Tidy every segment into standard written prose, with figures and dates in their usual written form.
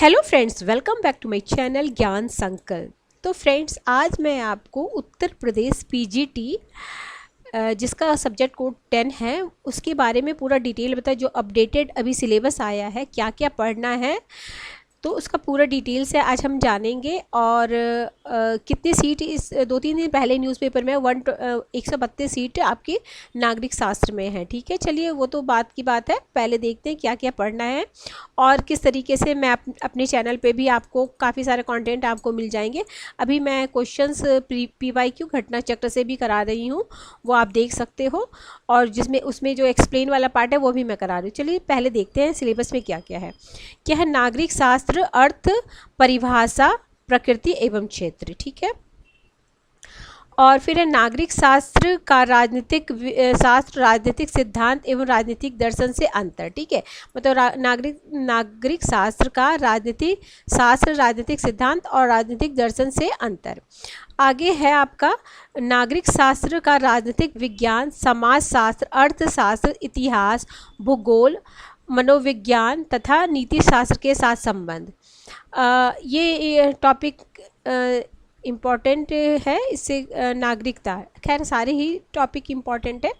Hello friends, welcome back to my channel Gyan Sankalp. तो friends, आज मैं आपको उत्तर प्रदेश पीजीटी जिसका सब्जेक्ट कोड 10 है उसके बारे में पूरा डिटेल बताया। जो अपडेटेड अभी सिलेबस आया है, क्या क्या पढ़ना है, तो उसका पूरा डिटेल से आज हम जानेंगे। और कितनी सीट इस 2-3 दिन पहले न्यूज़पेपर में 132 सीट आपकी नागरिक शास्त्र में है। ठीक है, चलिए वो तो बात की बात है। पहले देखते हैं क्या क्या पढ़ना है और किस तरीके से मैं अपने चैनल पे भी आपको काफ़ी सारे कंटेंट आपको मिल जाएंगे। अभी मैं क्वेश्चंस PYQ घटना चक्र से भी करा रही हूँ, वो आप देख सकते हो। और जिसमें उसमें जो एक्सप्लेन वाला पार्ट है वो भी मैं करा रही हूँ। चलिए पहले देखते हैं सिलेबस में क्या क्या है। क्या है? नागरिक शास्त्र, अर्थ, परिभाषा, प्रकृति एवं क्षेत्र। ठीक है, और फिर है नागरिक शास्त्र का राजनीतिक शास्त्र, राजनीतिक सिद्धांत एवं राजनीतिक दर्शन से अंतर। ठीक है, मतलब नागरिक शास्त्र का राजनीतिक शास्त्र, राजनीतिक सिद्धांत और राजनीतिक दर्शन से अंतर। आगे है आपका नागरिक शास्त्र का राजनीतिक विज्ञान, समाज शास्त्र, अर्थशास्त्र, इतिहास, भूगोल, मनोविज्ञान तथा नीति शास्त्र के साथ संबंध। ये टॉपिक इम्पॉर्टेंट है। इससे नागरिकता, खैर सारे ही टॉपिक इम्पॉर्टेंट है।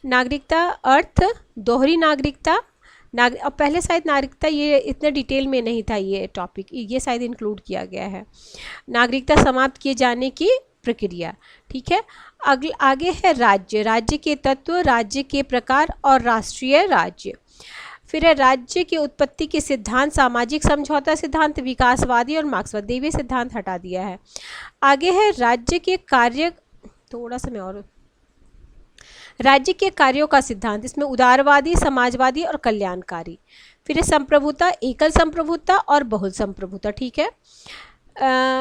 नागरिकता, अर्थ, दोहरी नागरिकता, और पहले शायद नागरिकता ये इतने डिटेल में नहीं था, ये टॉपिक ये शायद इंक्लूड किया गया है। नागरिकता समाप्त किए जाने की प्रक्रिया। ठीक है, आगे है राज्य, राज्य के तत्व, राज्य के प्रकार और राष्ट्रीय राज्य। फिर है राज्य की उत्पत्ति के सिद्धांत, सामाजिक समझौता सिद्धांत, विकासवादी और मार्क्सवादी, ये सिद्धांत हटा दिया है। आगे है राज्य के कार्य, थोड़ा सा मैं और राज्य के कार्यों का सिद्धांत, इसमें उदारवादी, समाजवादी और कल्याणकारी। फिर है संप्रभुता, एकल संप्रभुता और बहुल संप्रभुता। ठीक है,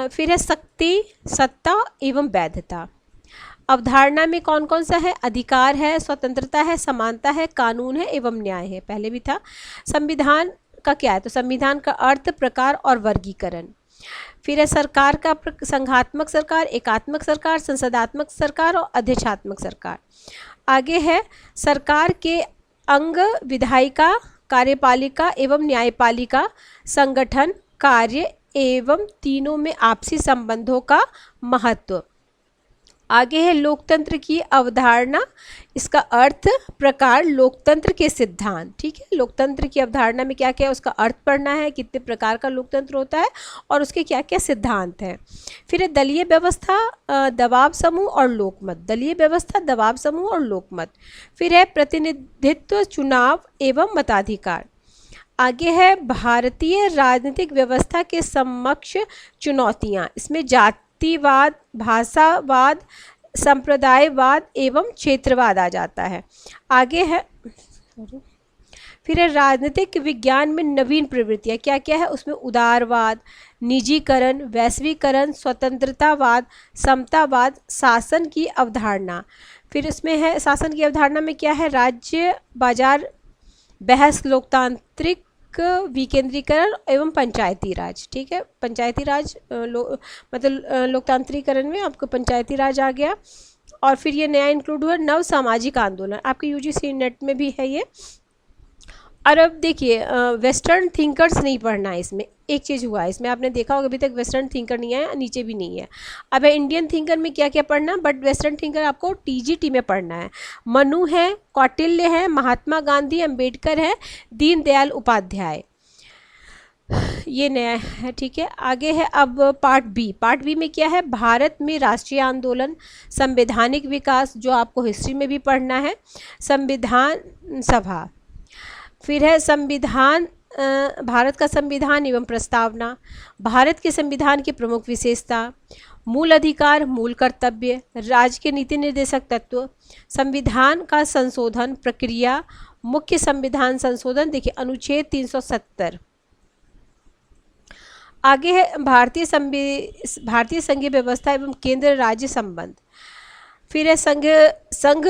फिर है शक्ति, सत्ता एवं वैधता। अवधारणा में कौन कौन सा है? अधिकार है, स्वतंत्रता है, समानता है, कानून है एवं न्याय है, पहले भी था। संविधान का क्या है? तो संविधान का अर्थ, प्रकार और वर्गीकरण। फिर है सरकार का संघात्मक सरकार, एकात्मक सरकार, संसदात्मक सरकार और अध्यक्षात्मक सरकार। आगे है सरकार के अंग, विधायिका, कार्यपालिका एवं न्यायपालिका, संगठन, कार्य एवं तीनों में आपसी संबंधों का महत्व। आगे है लोकतंत्र की अवधारणा, इसका अर्थ, प्रकार, लोकतंत्र के सिद्धांत। ठीक है, लोकतंत्र की अवधारणा में क्या क्या है उसका अर्थ पढ़ना है, कितने प्रकार का लोकतंत्र होता है और उसके क्या क्या सिद्धांत हैं। फिर है दलीय व्यवस्था, दबाव समूह और लोकमत, दलीय व्यवस्था, दबाव समूह और लोकमत। फिर है प्रतिनिधित्व, चुनाव एवं मताधिकार। आगे है भारतीय राजनीतिक व्यवस्था के समक्ष चुनौतियाँ, इसमें जातिवाद, भाषावाद, संप्रदायवाद एवं क्षेत्रवाद आ जाता है। आगे है फिर है राजनीतिक विज्ञान में नवीन प्रवृत्तियाँ, क्या क्या है उसमें? उदारवाद, निजीकरण, वैश्वीकरण, स्वतंत्रतावाद, समतावाद, शासन की अवधारणा। फिर इसमें है शासन की अवधारणा में क्या है? राज्य, बाजार, बहस, लोकतांत्रिक विकेंद्रीकरण एवं पंचायती राज। ठीक है, पंचायती राज मतलब लोकतांत्रिकरण में आपको पंचायती राज आ गया। और फिर ये नया इंक्लूड हुआ नव सामाजिक आंदोलन, आपके UGC नेट में भी है ये। और अब देखिए वेस्टर्न थिंकर्स नहीं पढ़ना है इसमें। एक चीज़ हुआ है इसमें, आपने देखा होगा अभी तक वेस्टर्न थिंकर नहीं आया, नीचे भी नहीं है। अब है इंडियन थिंकर में क्या क्या पढ़ना, बट वेस्टर्न थिंकर आपको TGT में पढ़ना है। मनु है, कौटिल्य है, महात्मा गांधी, अंबेडकर है, दीनदयाल उपाध्याय, ये नया है। ठीक है, आगे है अब पार्ट बी। पार्ट बी में क्या है? भारत में राष्ट्रीय आंदोलन, संवैधानिक विकास, जो आपको हिस्ट्री में भी पढ़ना है, संविधान सभा। फिर है संविधान, भारत का संविधान एवं प्रस्तावना, भारत के संविधान की प्रमुख विशेषता, मूल अधिकार, मूल कर्तव्य, राज्य के नीति निर्देशक तत्व, संविधान का संशोधन प्रक्रिया, मुख्य संविधान संशोधन, देखिए अनुच्छेद 370। आगे है भारतीय संघीय व्यवस्था एवं केंद्र राज्य संबंध। फिर है संघ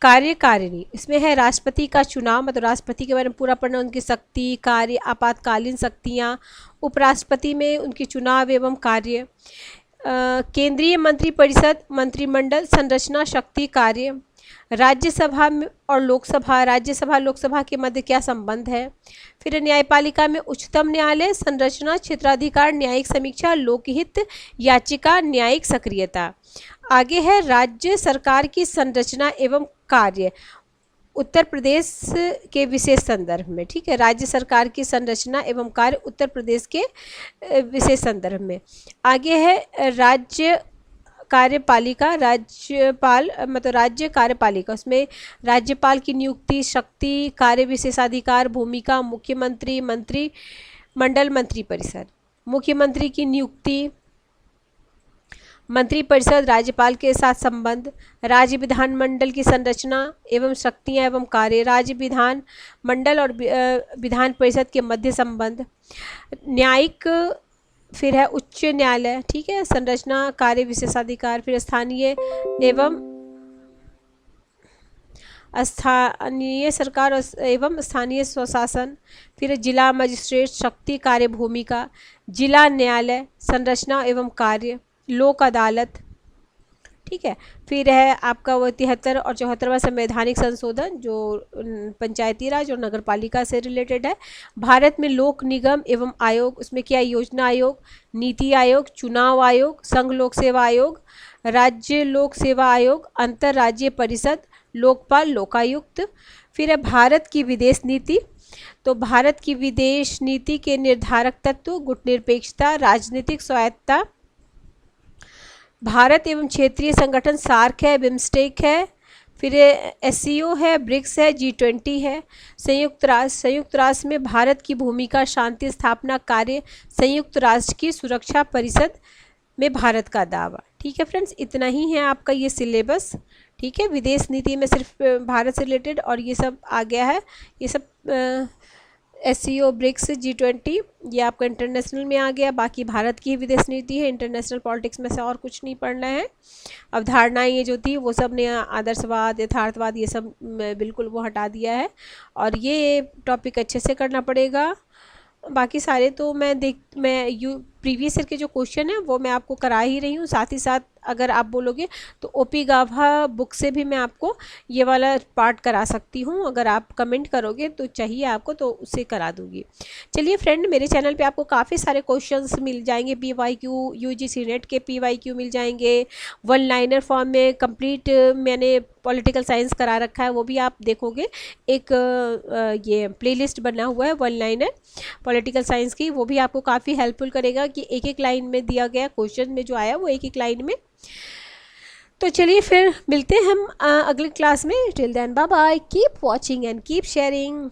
कार्यकारिणी, इसमें है राष्ट्रपति का चुनाव, मतलब राष्ट्रपति के बारे में पूरा पढ़ना, उनकी शक्ति, कार्य, आपातकालीन शक्तियाँ, उपराष्ट्रपति में उनकी चुनाव एवं कार्य, केंद्रीय मंत्रिपरिषद, मंत्रिमंडल, संरचना, शक्ति, कार्य, राज्यसभा में और लोकसभा, राज्यसभा लोकसभा के मध्य क्या संबंध है। फिर न्यायपालिका में उच्चतम न्यायालय, संरचना, क्षेत्राधिकार, न्यायिक समीक्षा, लोकहित, याचिका, न्यायिक सक्रियता। आगे है राज्य सरकार की संरचना एवं कार्य उत्तर प्रदेश के विशेष संदर्भ में। ठीक है, राज्य सरकार की संरचना एवं कार्य उत्तर प्रदेश के विशेष संदर्भ में। आगे है राज्य कार्यपालिका, राज्यपाल मतलब राज्य कार्यपालिका, उसमें राज्यपाल की नियुक्ति, शक्ति, कार्य विशेषाधिकार, भूमिका, मुख्यमंत्री, मंत्री मंडल, मंत्रिपरिषद। मुख्यमंत्री की नियुक्ति, मंत्रिपरिषद, राज्यपाल के साथ संबंध, राज्य विधानमंडल की संरचना एवं शक्तियाँ एवं कार्य, राज्य विधान मंडल और विधान परिषद के मध्य संबंध, न्यायिक, फिर है उच्च न्यायालय। ठीक है, संरचना, कार्य विशेषाधिकार, फिर स्थानीय सरकार एवं स्थानीय स्वशासन, फिर जिला मजिस्ट्रेट, शक्ति, कार्य, भूमिका, जिला न्यायालय, संरचना एवं कार्य, लोक अदालत। ठीक है, फिर है आपका वो 73 और 74वां संवैधानिक संशोधन जो पंचायती राज और नगरपालिका से रिलेटेड है। भारत में लोक निगम एवं आयोग, उसमें क्या, योजना आयोग, नीति आयोग, चुनाव आयोग, संघ लोक सेवा आयोग, राज्य लोक सेवा आयोग, अंतर्राज्यीय परिषद, लोकपाल, लोकायुक्त। फिर है भारत की विदेश नीति, तो भारत की विदेश नीति के निर्धारक तत्व, गुटनिरपेक्षता, राजनीतिक स्वायत्ता, भारत एवं क्षेत्रीय संगठन, सार्क है, बिम्स्टेक है, फिर एससीओ है, ब्रिक्स है, G20 है। संयुक्त राष्ट्र में भारत की भूमिका, शांति स्थापना कार्य, संयुक्त राष्ट्र की सुरक्षा परिषद में भारत का दावा। ठीक है फ्रेंड्स, इतना ही है आपका ये सिलेबस। ठीक है, विदेश नीति में सिर्फ भारत से रिलेटेड और ये सब आ गया है, ये सब एससीओ, ब्रिक्स, G20 ये आपका इंटरनेशनल में आ गया। बाकी भारत की ही विदेश नीति है, इंटरनेशनल पॉलिटिक्स में से और कुछ नहीं पढ़ना है। अवधारणाएं ये जो थी वो सब ने, आदर्शवाद, यथार्थवाद, ये सब बिल्कुल वो हटा दिया है और ये टॉपिक अच्छे से करना पड़ेगा। बाकी सारे तो मैं प्रीवियस ईयर के जो क्वेश्चन है वो मैं आपको करा ही रही हूँ। साथ ही साथ अगर आप बोलोगे तो ओपी गाभा बुक से भी मैं आपको ये वाला पार्ट करा सकती हूँ। अगर आप कमेंट करोगे तो चाहिए आपको तो उसे करा दूँगी। चलिए फ्रेंड, मेरे चैनल पे आपको काफ़ी सारे क्वेश्चंस मिल जाएंगे। PYQ, UGC नेट के PYQ मिल जाएंगे। 1 लाइनर फॉर्म में कंप्लीट मैंने पॉलिटिकल साइंस करा रखा है, वो भी आप देखोगे। एक ये प्लेलिस्ट बना हुआ है 1 लाइनर पॉलिटिकल साइंस की, वो भी आपको काफ़ी हेल्पफुल करेगा कि एक एक लाइन में दिया गया क्वेश्चन में जो आया वो एक एक लाइन में। तो चलिए फिर मिलते हैं हम अगली क्लास में। Till then bye bye, keep watching and keep sharing.